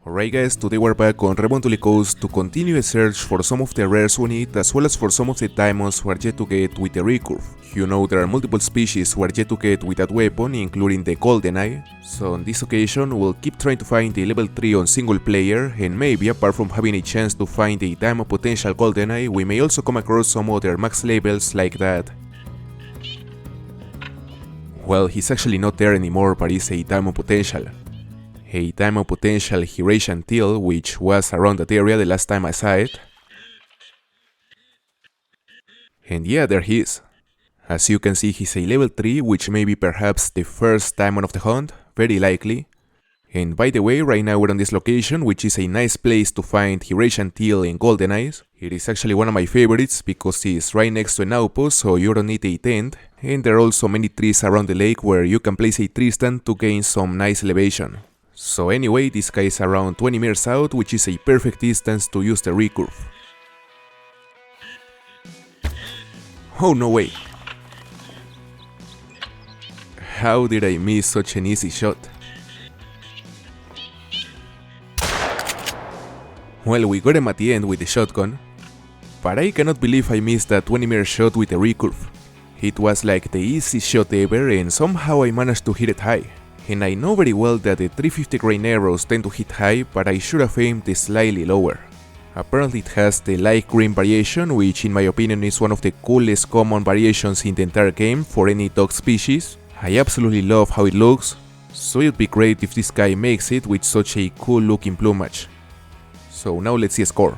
Alright guys, today we're back on Revontuli Coast to continue a search for some of the rares we need as well as for some of the diamonds we're yet to get with the recurve. You know there are multiple species we're yet to get with that weapon, including the goldeneye, so on this occasion we'll keep trying to find the level 3 on single player, and maybe apart from having a chance to find a diamond potential goldeneye, we may also come across some other max levels like that. Well, he's actually not there anymore, but he's a diamond potential. A diamond potential Eurasian Teal, which was around that area the last time I saw it. And yeah, there he is. As you can see, he's a level 3, which may be perhaps the first diamond of the hunt, very likely. And by the way, right now we're on this location, which is a nice place to find Eurasian Teal and goldeneyes. It is actually one of my favorites because it's right next to an outpost, so you don't need a tent. And there are also many trees around the lake where you can place a tree stand to gain some nice elevation. So anyway, this guy is around 20 meters out, which is a perfect distance to use the recurve. Oh no way! How did I miss such an easy shot? Well, we got him at the end with the shotgun, but I cannot believe I missed that 20-meter shot with the recurve. It was like the easiest shot ever, and somehow I managed to hit it high. And I know very well that the 350 grain arrows tend to hit high, but I should have aimed slightly lower. Apparently it has the light green variation, which in my opinion is one of the coolest common variations in the entire game for any dog species. I absolutely love how it looks, so it'd be great if this guy makes it with such a cool looking plumage. So now let's see a score.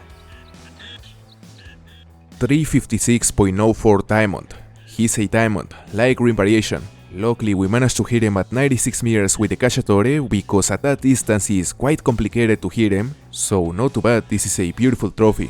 356.04 diamond. He's a diamond, light green variation. Luckily we managed to hit him at 96 meters with the cacciatore, because at that distance it is quite complicated to hit him, so not too bad, this is a beautiful trophy.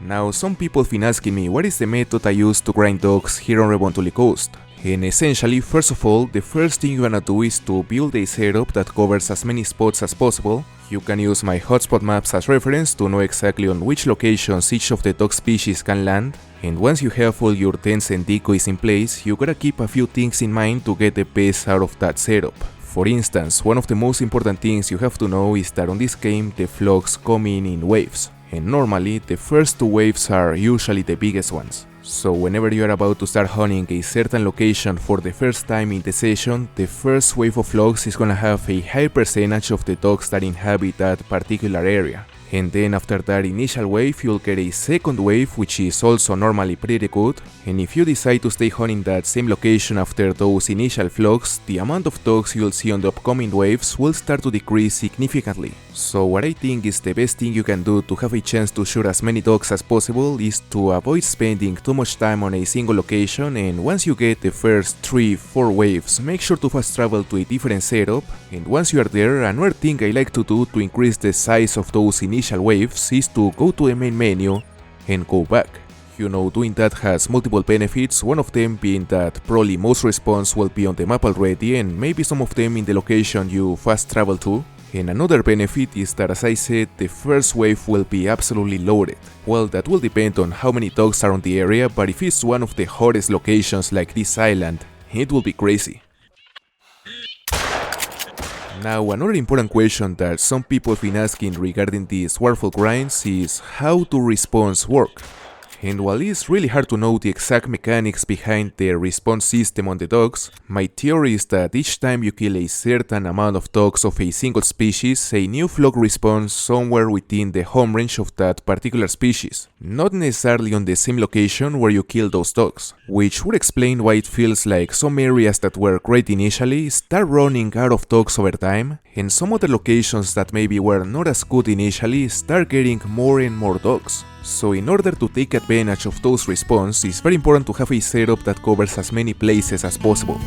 Now some people have been asking me what is the method I use to grind dogs here on Revontuli Coast. And essentially, first of all, the first thing you wanna do is to build a setup that covers as many spots as possible. You can use my hotspot maps as reference to know exactly on which locations each of the dog species can land. And once you have all your tents and decoys in place, you gotta keep a few things in mind to get the best out of that setup. For instance, one of the most important things you have to know is that on this game the flocks come in waves. And normally, the first two waves are usually the biggest ones. So whenever you are about to start hunting a certain location for the first time in the session, the first wave of flocks is gonna have a high percentage of the dogs that inhabit that particular area. And then after that initial wave, you'll get a second wave, which is also normally pretty good. And if you decide to stay hunting that same location after those initial flocks, the amount of dogs you'll see on the upcoming waves will start to decrease significantly. So what I think is the best thing you can do to have a chance to shoot as many dogs as possible is to avoid spending too much time on a single location, and once you get the first 3-4 waves, make sure to fast travel to a different setup. And once you are there, another thing I like to do to increase the size of those initial waves is to go to the main menu and go back. You know, doing that has multiple benefits, one of them being that probably most respawns will be on the map already, and maybe some of them in the location you fast travel to. And another benefit is that, as I said, the first wave will be absolutely loaded. Well, that will depend on how many dogs are on the area, but if it's one of the hottest locations like this island, it will be crazy. Now, another important question that some people have been asking regarding these waterfall grinds is how do respawns work? And while it's really hard to know the exact mechanics behind the respawn system on the dogs, my theory is that each time you kill a certain amount of dogs of a single species, a new flock respawns somewhere within the home range of that particular species, not necessarily on the same location where you kill those dogs, which would explain why it feels like some areas that were great initially start running out of dogs over time, and some other locations that maybe were not as good initially start getting more and more dogs. So in order to take advantage of those respawns, it's very important to have a setup that covers as many places as possible.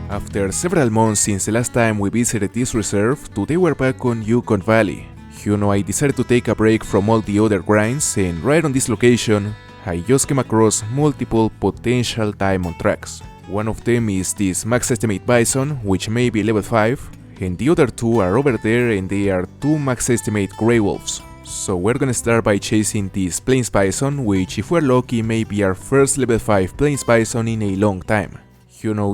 After several months since the last time we visited this reserve, today we're back on Yukon Valley. I decided to take a break from all the other grinds, and right on this location, I just came across multiple potential diamond tracks. One of them is this max estimate bison, which may be level 5, and the other two are over there, and they are 2 max estimate grey wolves. So we're gonna start by chasing this plains bison, which if we're lucky may be our first level 5 plains bison in a long time.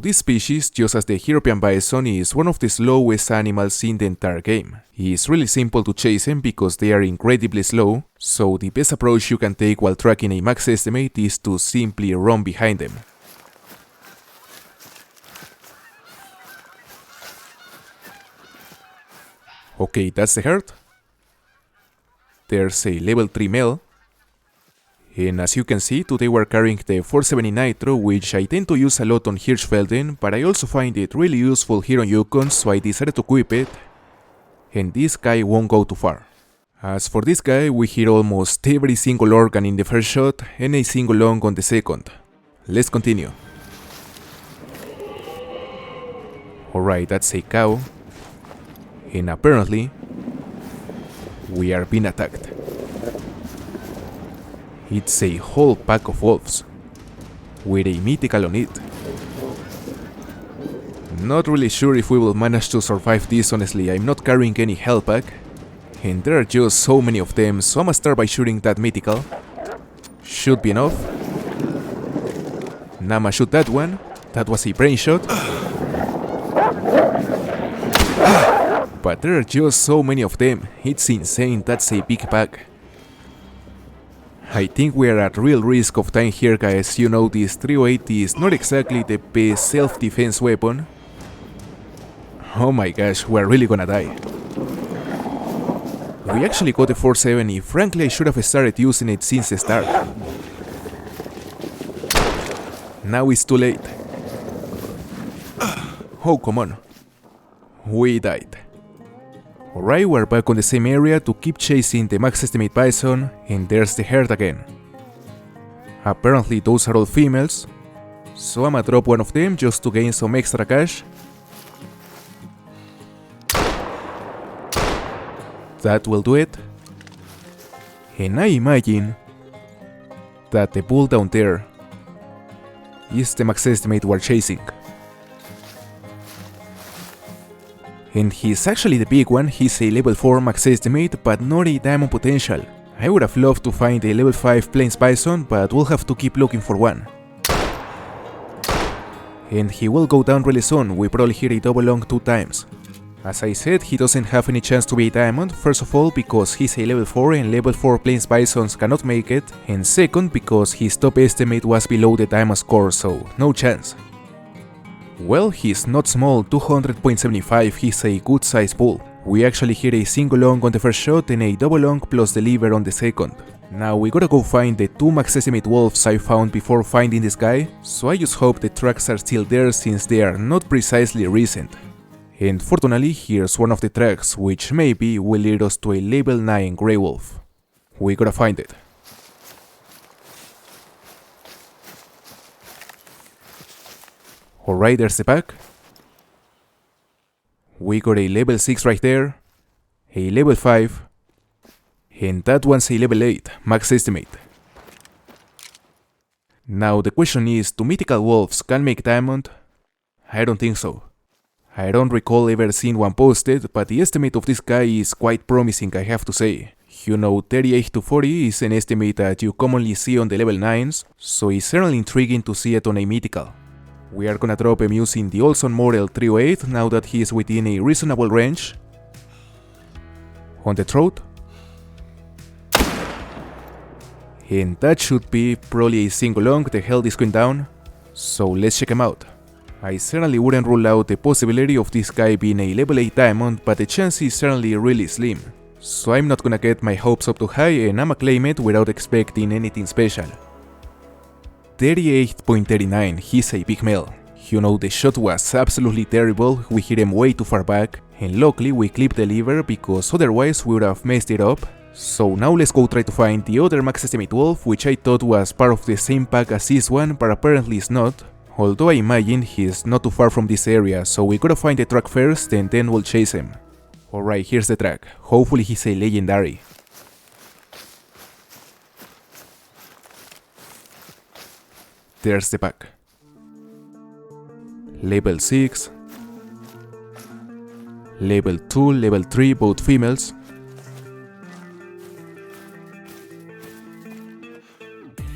This species, just as the European bison, is one of the slowest animals in the entire game. It's really simple to chase them because they are incredibly slow, so the best approach you can take while tracking a max estimate is to simply run behind them. Okay, that's the herd. There's a level 3 male. And as you can see, today we're carrying the 470 Nitro, which I tend to use a lot on Hirschfelden, but I also find it really useful here on Yukon, so I decided to equip it. And this guy won't go too far. As for this guy, we hit almost every single organ in the first shot and a single lung on the second. Let's continue. Alright, that's a cow. And apparently, we are being attacked. It's a whole pack of wolves, with a mythical on it. Not really sure if we will manage to survive this, honestly. I'm not carrying any health pack, and there are just so many of them, so I'ma start by shooting that mythical. Should be enough. Now I'ma shoot that one. That was a brain shot. But there are just so many of them, it's insane, that's a big pack. I think we are at real risk of dying here, guys. This 308 is not exactly the best self-defense weapon. Oh my gosh, we're really gonna die. We actually got a 470, frankly I should have started using it since the start. Now it's too late. Oh, come on. We died. Alright, we're back on the same area to keep chasing the max estimate bison, and there's the herd again. Apparently those are all females, so I'ma drop one of them just to gain some extra cash. That will do it. And I imagine that the bull down there is the max estimate we're chasing. And he's actually the big one. He's a level 4 max estimate, but not a diamond potential. I would have loved to find a level 5 plains bison, but we'll have to keep looking for one. And he will go down really soon. We probably hit a double lung 2 times. As I said, he doesn't have any chance to be a diamond, first of all because he's a level 4 and level 4 plains bisons cannot make it, and second because his top estimate was below the diamond score, so no chance. Well, he's not small, 200.75, he's a good size bull. We actually hit a single lung on the first shot and a double lung plus deliver on the second. Now we gotta go find the 2 max estimate wolves I found before finding this guy, so I just hope the tracks are still there since they are not precisely recent. And fortunately, here's one of the tracks, which maybe will lead us to a level 9 grey wolf. We gotta find it. Alright, there's the pack. We got a level 6 right there, a level 5, and that one's a level 8, max estimate. Now the question is, do mythical wolves can make diamond? I don't think so. I don't recall ever seeing one posted, but the estimate of this guy is quite promising, I have to say. 38 to 40 is an estimate that you commonly see on the level 9s, so it's certainly intriguing to see it on a mythical. We are gonna drop him using the Olson model 308 now that he is within a reasonable range. On the throat. And that should be probably a single lung, the health is going down, so let's check him out. I certainly wouldn't rule out the possibility of this guy being a level 8 diamond, but the chance is certainly really slim. So I'm not gonna get my hopes up too high and I'ma claim it without expecting anything special. 38.39, he's a big male. The shot was absolutely terrible, we hit him way too far back, and luckily we clipped the lever because otherwise we would have messed it up. So now let's go try to find the other max estimate wolf, which I thought was part of the same pack as this one, but apparently it's not. Although I imagine he's not too far from this area, so we gotta find the track first and then we'll chase him. Alright, here's the track. Hopefully he's a legendary. There's the pack. Level 6. Level 2, level 3, both females.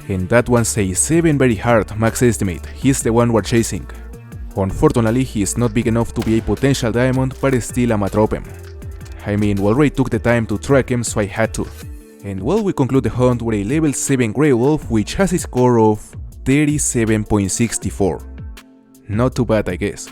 And that one's a 7 very hard max estimate. He's the one we're chasing. Unfortunately, he is not big enough to be a potential diamond, but still I'ma drop him. I mean, we already took the time to track him, so I had to. And well, we conclude the hunt with a level 7 Grey Wolf, which has a score of 37.64. Not too bad, I guess.